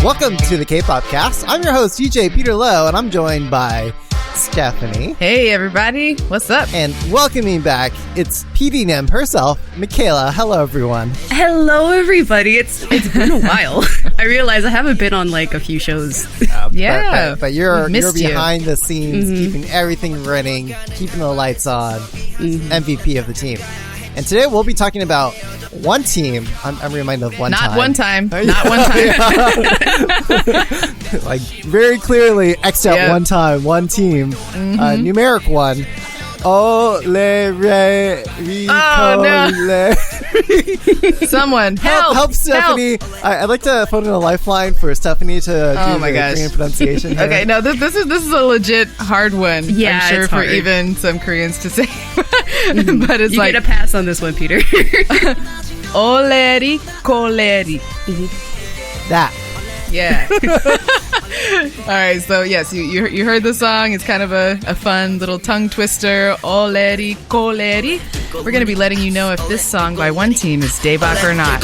Welcome to the Kpopcast. I'm your host, DJ Peter Lowe, and I'm joined by Stephanie. Hey, everybody. What's up? And welcoming back, it's PD Nim herself, Michaela. Hello, everyone. Hello, everybody. It's been a while. I realize I haven't been on like a few shows. Yeah. But you're behind the scenes, keeping everything running, keeping the lights on, MVP of the team. And today we'll be talking about one team. I'm reminded of one time. Not one time. Not one time. Like, very clearly, X'd out one time, one team. Numeric one. ULLAELI KKOLLAELI. Someone help Stephanie. I'd like to phone in a lifeline for Stephanie to do the Korean pronunciation here. Okay, no, this is a legit hard one. Yeah, I'm sure it's for hard. even some Koreans to say. But it's you get a pass on this one, Peter. ULLAELI KKOLLAELI. That. Yeah. All right, so yes, you heard the song. It's kind of a fun little tongue twister. ULLAELI KKOLLAELI. We're going to be letting you know if this song by one team is Daebak or not.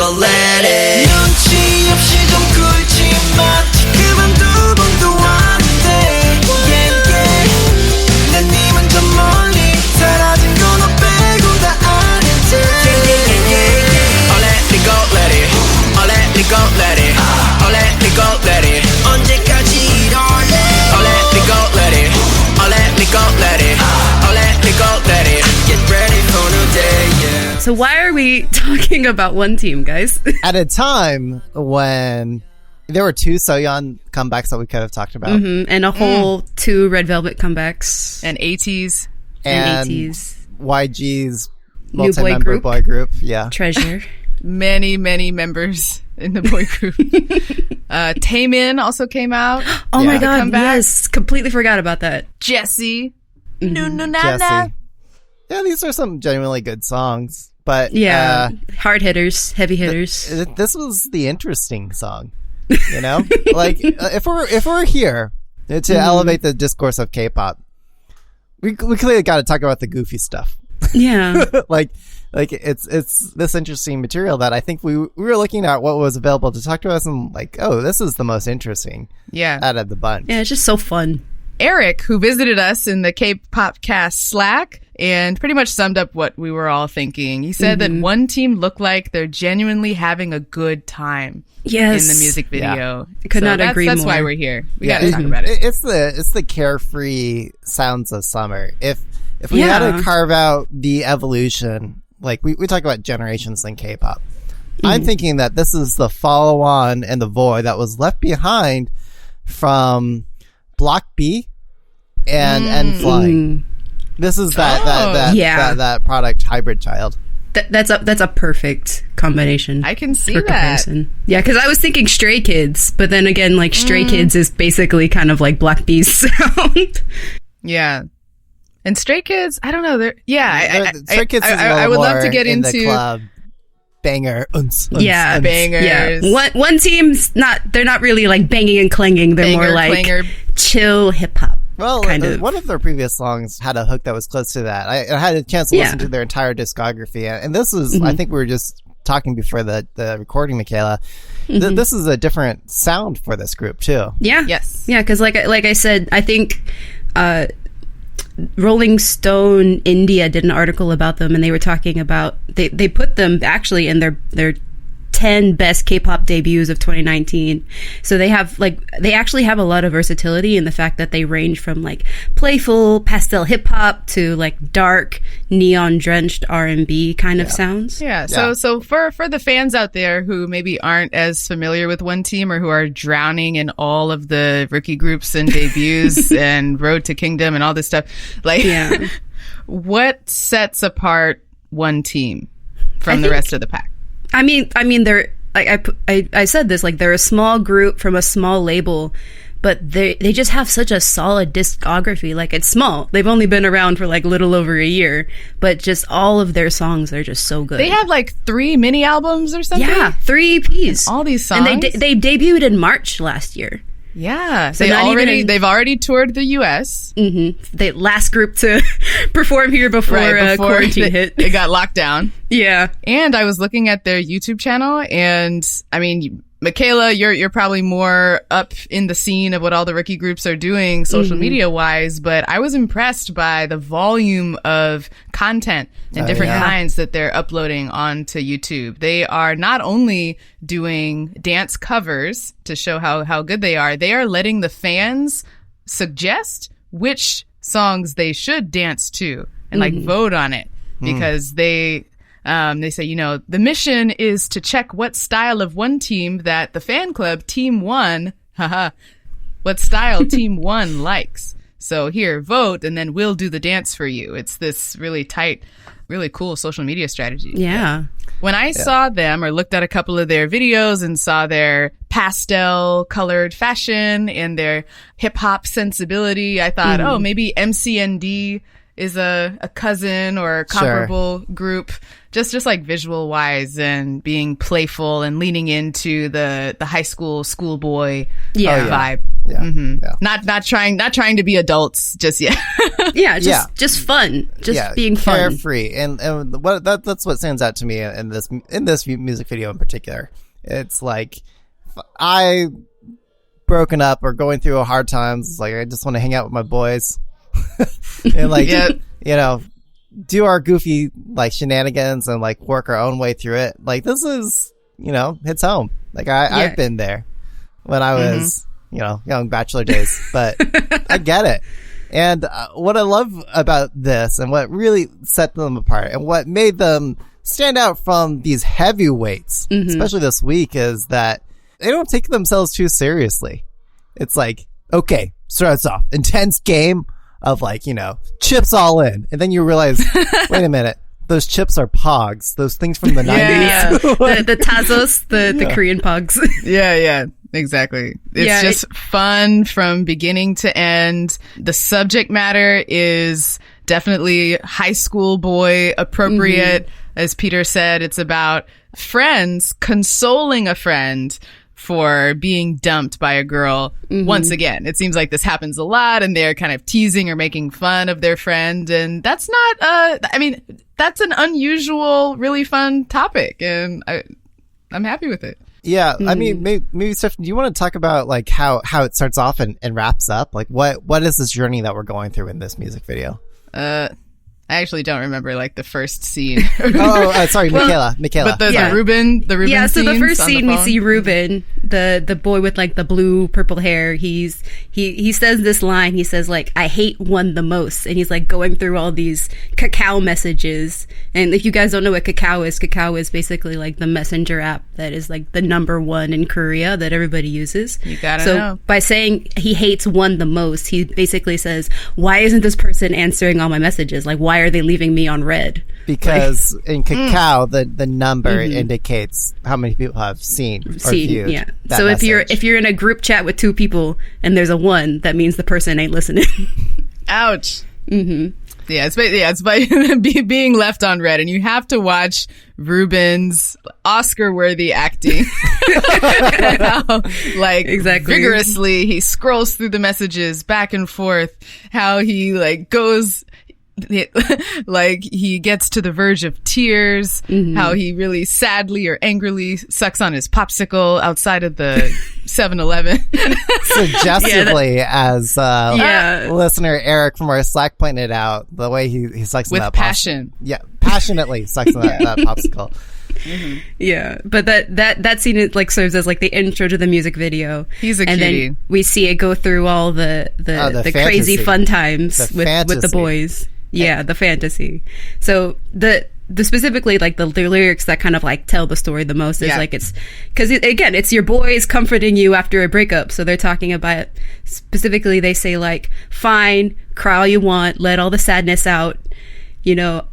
So why are we talking about one team, guys? At a time when there were two Soyeon comebacks that we could have talked about. And a whole two Red Velvet comebacks. And ATs. And ATs. YG's New boy multi-member group. boy group. Yeah. Treasure. Many members in the boy group. Taemin also came out. Oh my god, comeback. yes. Completely forgot about that. Jessie. Jessie. Yeah, these are some genuinely good songs. But yeah, hard hitters, heavy hitters. This was the interesting song, you know. Like if we're here to elevate the discourse of K-pop, we clearly got to talk about the goofy stuff. Yeah, like it's this interesting material that I think we were looking at what was available to talk to us and like, oh, this is the most interesting. Yeah, out of the bunch. Yeah, it's just so fun. Eric, who visited us in the Kpopcast Slack and pretty much summed up what we were all thinking. He said that one team looked like they're genuinely having a good time in the music video. I could not agree that's more. That's why we're here. We got to talk about it. It's the carefree sounds of summer. If we had to carve out the evolution, like we talk about generations in K-pop, I'm thinking that this is the follow-on and the void that was left behind from Block B and Flying. This is that product hybrid child. That's a perfect combination. I can see for that. Comparison. Yeah, because I was thinking Stray Kids, but then again, like Stray Kids is basically kind of like Block B's sound. Yeah. And Stray Kids, I don't know. Stray Kids is I would love to get into the club. Banger. Bangers. Yeah. One team's they're not really like banging and clanging. They're more like chill hip hop. Well, one of their previous songs had a hook that was close to that. I had a chance to listen to their entire discography, and this was, I think we were just talking before the recording, Michaela. This is a different sound for this group too. Yeah. Yes. Yeah, because like I said, I think Rolling Stone India did an article about them, and they were talking about they put them actually in their 10 best K-pop debuts of 2019. So they actually have a lot of versatility in the fact that they range from like playful pastel hip hop to like dark neon drenched R&B kind of sounds. Yeah. So for the fans out there who maybe aren't as familiar with one team or who are drowning in all of the rookie groups and debuts and Road to Kingdom and all this stuff, like what sets apart one team from the rest of the pack? I mean, they're I said this, like they're a small group from a small label, but they just have such a solid discography. Like it's small. They've only been around for like little over a year, but just all of their songs are just so good. They have like 3 mini albums or something. Yeah, 3 EPs. And all these songs. And they debuted in March last year. Yeah, So they've already toured the U.S. The last group to perform here before quarantine hit. It got locked down. Yeah. And I was looking at their YouTube channel, and I mean, Michaela, you're probably more up in the scene of what all the rookie groups are doing social media wise, but I was impressed by the volume of content and different kinds that they're uploading onto YouTube. They are not only doing dance covers to show how good they are letting the fans suggest which songs they should dance to and like vote on it, because they say, you know, the mission is to check what style of one team that the fan club team one, what style team one likes. So here, vote, and then we'll do the dance for you. It's this really tight, really cool social media strategy. Yeah. When I saw them or looked at a couple of their videos and saw their pastel colored fashion and their hip hop sensibility, I thought, oh, maybe MCND is a cousin or a comparable group, just like visual wise and being playful and leaning into the high schoolboy vibe. Not trying to be adults just yet. Just fun, being fun, carefree, and that's what stands out to me in this music video in particular. It's like I broken up or going through a hard times. It's like I just want to hang out with my boys. And like you know, do our goofy like shenanigans and like work our own way through it. Like this is, you know, hits home. Like I've been there when I was, you know, young bachelor days, but I get it. And what I love about this and what really set them apart and what made them stand out from these heavyweights, especially this week, is that they don't take themselves too seriously. It's like, okay, starts off intense game of like, you know, chips all in. And then you realize, wait a minute, those chips are pogs. Those things from the 90s. the Tazos, the Korean pogs. Yeah, exactly. It's just fun from beginning to end. The subject matter is definitely high school boy appropriate. As Peter said, it's about friends consoling a friend for being dumped by a girl. Once again, it seems like this happens a lot and they're kind of teasing or making fun of their friend. And that's not, that's an unusual, really fun topic. And I'm happy with it. Yeah. I mean, maybe Steph, do you want to talk about like how it starts off and wraps up? Like what is this journey that we're going through in this music video? I actually don't remember like the first scene. Sorry, Michaela. But the Ruben. Yeah, so the first scene we see Ruben, the boy with like the blue purple hair. He says this line. He says like, "I hate one the most," and he's like going through all these Kakao messages. And if you guys don't know what Kakao is basically like the messenger app that is like the number one in Korea that everybody uses. You gotta know. By saying he hates one the most, he basically says, "Why isn't this person answering all my messages? Like, why are they leaving me on red?" Because in Kakao, the number indicates how many people have seen or viewed. Yeah. So message. if you're in a group chat with two people and there's a 1, that means the person ain't listening. Ouch. Yeah, it's by being left on red, and you have to watch Ruben's Oscar-worthy acting. Vigorously, he scrolls through the messages back and forth. How he like goes. Like he gets to the verge of tears, how he really sadly or angrily sucks on his popsicle outside of the 7-Eleven. Suggestively, as listener Eric from our Slack pointed out, the way he sucks with on that passion. Passionately sucks on that popsicle. Yeah, but that scene like serves as like the intro to the music video. He's a and cutie. Then we see it go through all the crazy fun times with the boys. Yeah, the fantasy. So the specifically like the lyrics that kind of like tell the story the most is like it's because again it's your boys comforting you after a breakup. So they're talking about specifically they say like, fine, cry all you want, let all the sadness out. You know,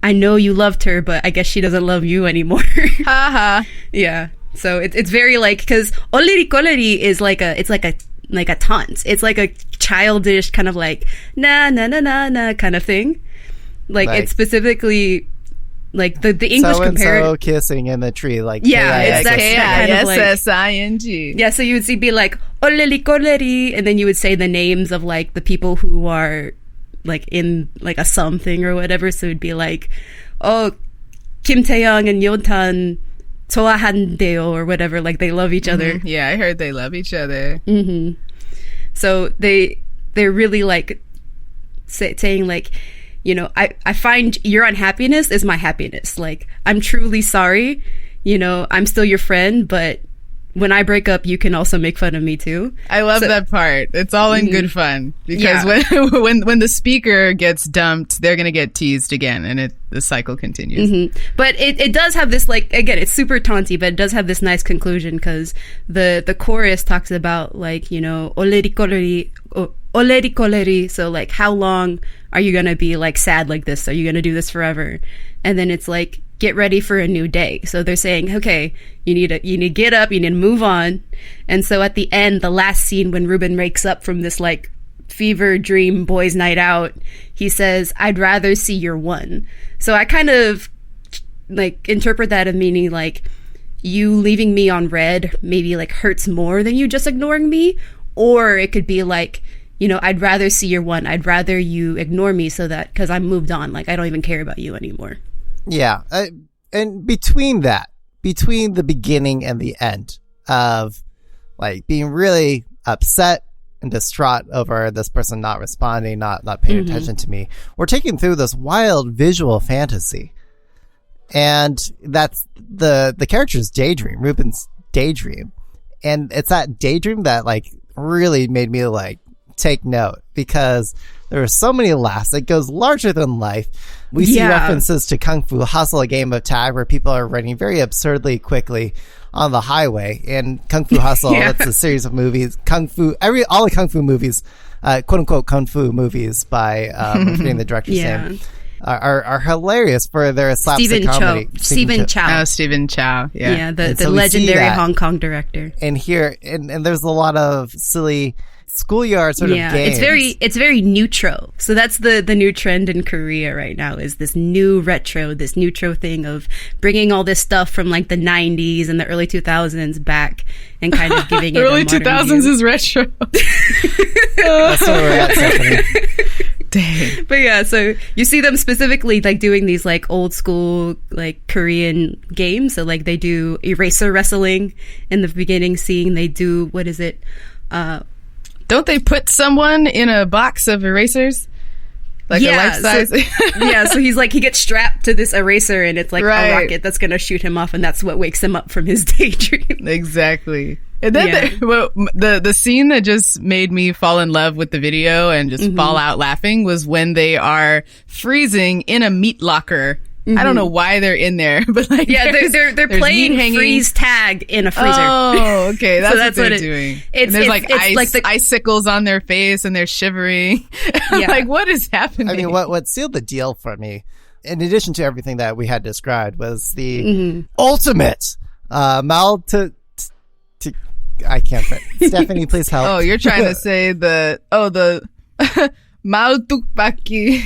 I know you loved her, but I guess she doesn't love you anymore. Haha. Yeah. So it's very like because Olleri Kolleri is like a taunt. It's like a childish kind of like na na na na na kind of thing. Like it's specifically like the English so kissing in the tree, like it's that kind of like KISSING. Yeah, so you would be like Olleri Kolleri, and then you would say the names of like the people who are like in like a something or whatever. So it'd be like, oh, Kim Taeyong and Yeontan 좋아한대요 or whatever, like they love each other. Yeah, I heard they love each other. So they're really like saying like, you know, I find your unhappiness is my happiness. Like, I'm truly sorry. You know, I'm still your friend, but when I break up, you can also make fun of me too. I love that part. It's all in good fun because when the speaker gets dumped, they're gonna get teased again, and the cycle continues. But it does have this, like, again, it's super taunty, but it does have this nice conclusion because the chorus talks about, like, you know, "Olleri kolleri," so like, how long are you gonna be like sad like this? Are you gonna do this forever? And then it's like, get ready for a new day. So they're saying, okay, you need to get up, you need to move on. And so at the end, the last scene when Ruben wakes up from this like fever dream boys night out, he says, "I'd rather see your one." So I kind of like interpret that as meaning like, you leaving me on red maybe like hurts more than you just ignoring me. Or it could be like, you know, I'd rather see your one. I'd rather you ignore me so that, because I'm moved on. Like, I don't even care about you anymore. Yeah. And between the beginning and the end of like being really upset and distraught over this person not responding, not paying attention to me, we're taking through this wild visual fantasy. And that's the character's daydream, Ruben's daydream. And it's that daydream that like really made me like take note, because there are so many laughs. It goes larger than life. We see references to Kung Fu Hustle, a game of tag where people are running very absurdly quickly on the highway. And Kung Fu Hustle, it's a series of movies. All the Kung Fu movies, quote unquote Kung Fu movies by forgetting the director's name, are hilarious for their slapstick comedy. Stephen Chow. Oh, Stephen Chow. Yeah, the legendary Hong Kong director. And here, and there's a lot of silly schoolyard sort of games. It's very neutro. So that's the new trend in Korea right now, is this new neutro thing of bringing all this stuff from like the 90s and the early 2000s back and kind of giving it early a modern 2000s view. is retro. That's where we're at, Stephanie. Dang. But yeah, so you see them specifically like doing these like old school like Korean games. So like they do eraser wrestling in the beginning scene. They do, what is it? Don't they put someone in a box of erasers? Like a life size? So he's like, he gets strapped to this eraser and it's like a rocket that's going to shoot him off, and that's what wakes him up from his daydream. Exactly. And then the scene that just made me fall in love with the video and just fall out laughing was when they are freezing in a meat locker. I don't know why they're in there, but like they're playing freeze tag in a freezer. Oh, okay, that's, what they're doing. It's there's like icicles on their face and they're shivering. Like, what is happening? I mean, what sealed the deal for me, in addition to everything that we had described, was the ultimate I can't. Stephanie, please help. Oh, you're trying to say the Maltukpaki.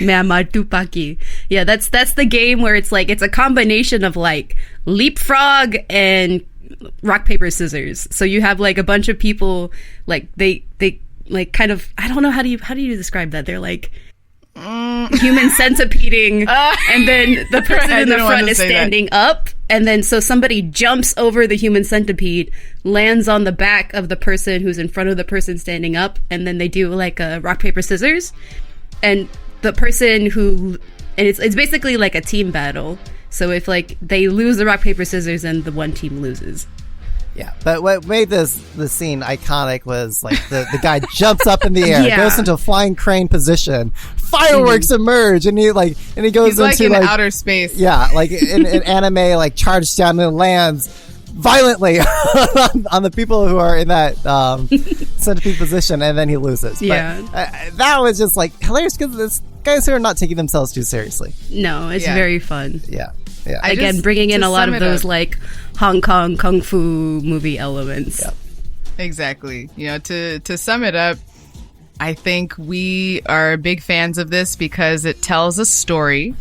Yeah, that's the game where it's like, it's a combination of like leapfrog and rock, paper, scissors. So you have like a bunch of people, like they like kind of, I don't know, how do you describe that? They're like human centipeding, and then the person in the front is standing up, and then so somebody jumps over the human centipede, lands on the back of the person who's in front of the person standing up, and then they do like a rock, paper, scissors, and the person and it's basically like a team battle. So if like they lose the rock, paper, scissors, then the one team loses. Yeah, but what made the scene iconic was like the guy jumps up in the air, goes into a flying crane position, fireworks emerge, and he goes He's into like in outer space. Yeah, like in anime, like charged down and lands violently on the people who are in that centipede position, and then he loses. Yeah, but, that was just like hilarious because this guys who are not taking themselves too seriously. No, it's very fun. Yeah. Again, bringing in a lot of those like Hong Kong Kung Fu movie elements. Yep. Exactly. You know, to sum it up, I think we are big fans of this because it tells a story.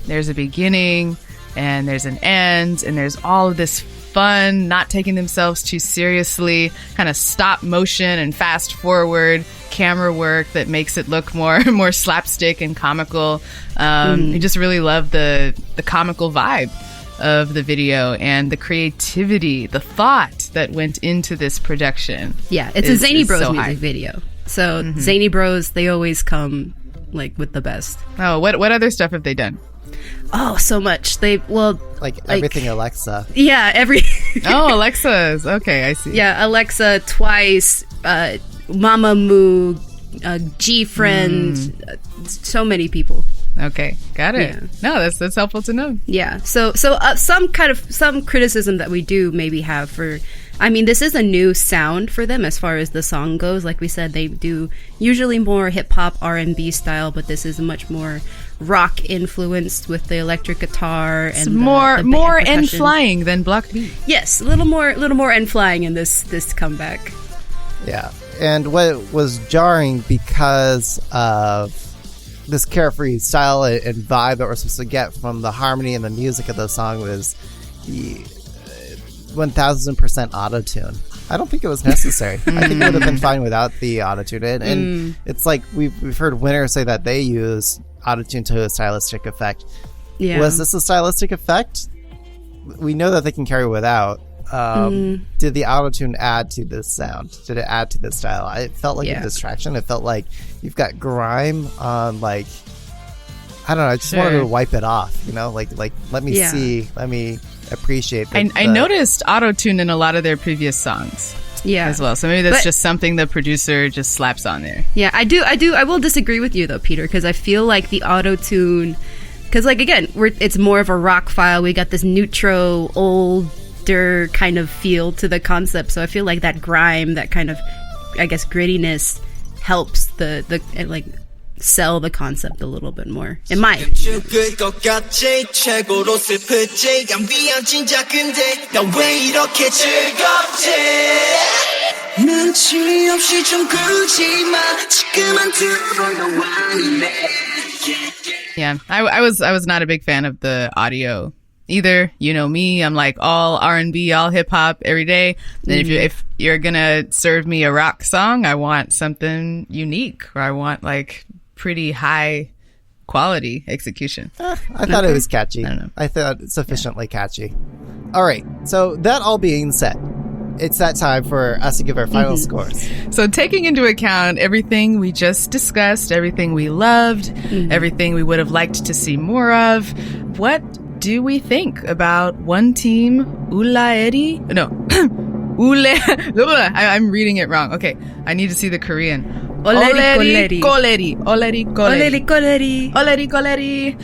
There's a beginning and there's an end, and there's all of this fun, not taking themselves too seriously, kind of stop motion and fast forward camera work that makes it look more slapstick and comical. You just really love the comical vibe of the video and the creativity, the thought that went into this production. Yeah, it's a Zany Bros music video. So Zany Bros, they always come like with the best. Oh, what other stuff have they done? Oh, so much. Like everything Alexa. Yeah, Oh, Alexa's. Okay, I see. Yeah, Alexa, Twice, Mama Moo, G Friend, so many people. Okay, got it. Yeah. No, that's helpful to know. Yeah. So some criticism that we do maybe have for, I mean, this is a new sound for them as far as the song goes. Like we said, they do usually more hip hop R&B style, but this is much more rock influenced with the electric guitar and it's more end flying than Block B. Yes, a little more end flying in this comeback. Yeah, and what was jarring because of this carefree style and vibe that we're supposed to get from the harmony and the music of the song was the 1000% auto-tune. I don't think it was necessary. I think it would have been fine without the auto-tune. And it's like we've heard Winner say that they use auto-tune to a stylistic effect. Yeah. Was this a stylistic effect? We know that they can carry without. Did the auto-tune add to this sound? Did it add to this style? It felt like a distraction. It felt like you've got grime on, like, I don't know. I just wanted to wipe it off, you know? Like let me see, let me appreciate that. I noticed auto-tune in a lot of their previous songs. Yeah, as well. So maybe that's just something the producer just slaps on there. Yeah, I do. I will disagree with you though, Peter, because I feel like the auto-tune, because like again, it's more of a rock file. We got this neutro, older kind of feel to the concept. So I feel like that grime, that kind of, I guess, grittiness helps the like sell the concept a little bit more, in my opinion. Yeah, I was not a big fan of the audio either. You know me, I'm like all R&B, all hip hop every day. And if you're gonna serve me a rock song, I want something unique, or I want like pretty high quality execution. I thought it was catchy. I thought it sufficiently catchy. All right, so that all being said, it's that time for us to give our final scores. So taking into account everything we just discussed, everything we loved, everything we would have liked to see more of, what do we think about one team ULLAELI? No. I'm reading it wrong. Okay, I need to see the Korean. ULLAELI KKOLLAELI. ULLAELI KKOLLAELI. ULLAELI KKOLLAELI.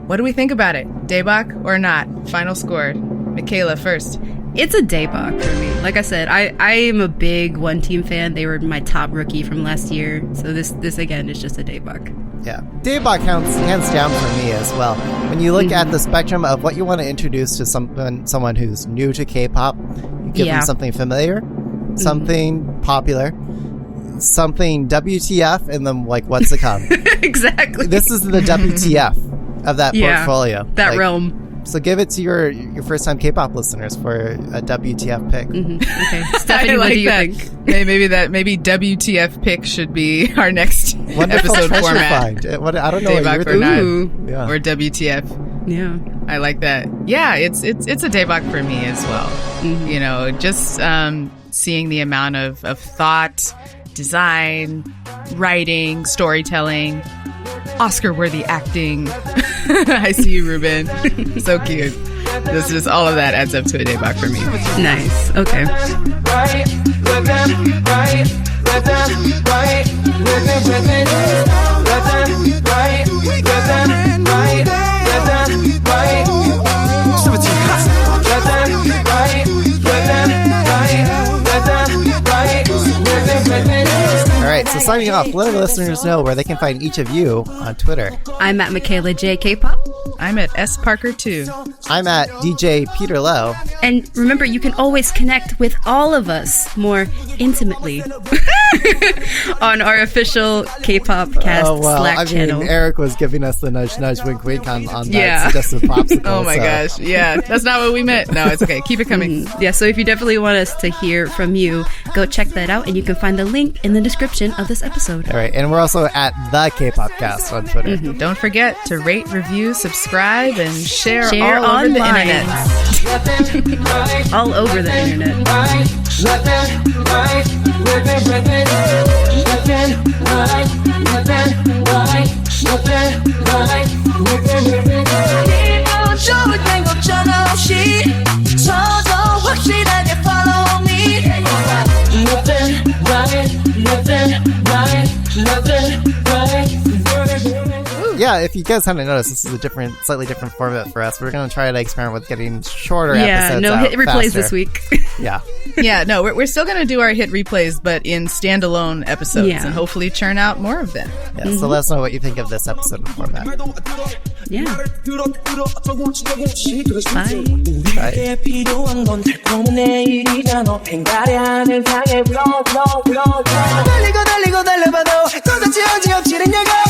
What do we think about it? Daebak or not? Final score. Michaela first. It's a Daebak for me. Like I said, I am a big one team fan. They were my top rookie from last year. So this again is just a Daebak. Yeah, Daebak hands down for me as well. When you look at the spectrum of what you want to introduce to someone who's new to K-pop, you give them something familiar, something popular, something WTF, and then like what's to come. Exactly. This is the WTF of that portfolio. That realm. So give it to your first-time K-pop listeners for a WTF pick. Okay, Stephanie, what do you think? Maybe WTF pick should be our next episode format. I don't know Daebak what you're thinking. Or WTF. Yeah, I like that. Yeah, it's a Daebak for me as well. You know, just seeing the amount of thought, design, writing, storytelling, Oscar-worthy acting. I see you, Ruben. So cute. This is all of that adds up to a Daebak for me. Nice. Okay. All right, so signing off, let our listeners know where they can find each of you on Twitter. I'm at Michaela J. K-Pop. I'm at S. Parker 2. I'm at DJ Peter Lowe. And remember, you can always connect with all of us more intimately on our official Kpopcast Slack channel. Eric was giving us the nudge, wink, wink on that suggestive popsicle. Oh my gosh. Yeah, that's not what we meant. No, it's okay. Keep it coming. Yeah, so if you definitely want us to hear from you, go check that out, and you can find the link in the description of this episode. All right, and we're also at the Kpopcast on Twitter. Don't forget to rate, review, subscribe, and share all over the internet. All over the internet. Yeah, if you guys haven't noticed, this is a slightly different format for us. We're going to try to experiment with getting shorter episodes. Yeah, no hit replays faster. this week. Yeah. Yeah, no, we're still going to do our hit replays, but in standalone episodes, and hopefully churn out more of them. Yeah, so let us know what you think of this episode and format. Yeah. Bye.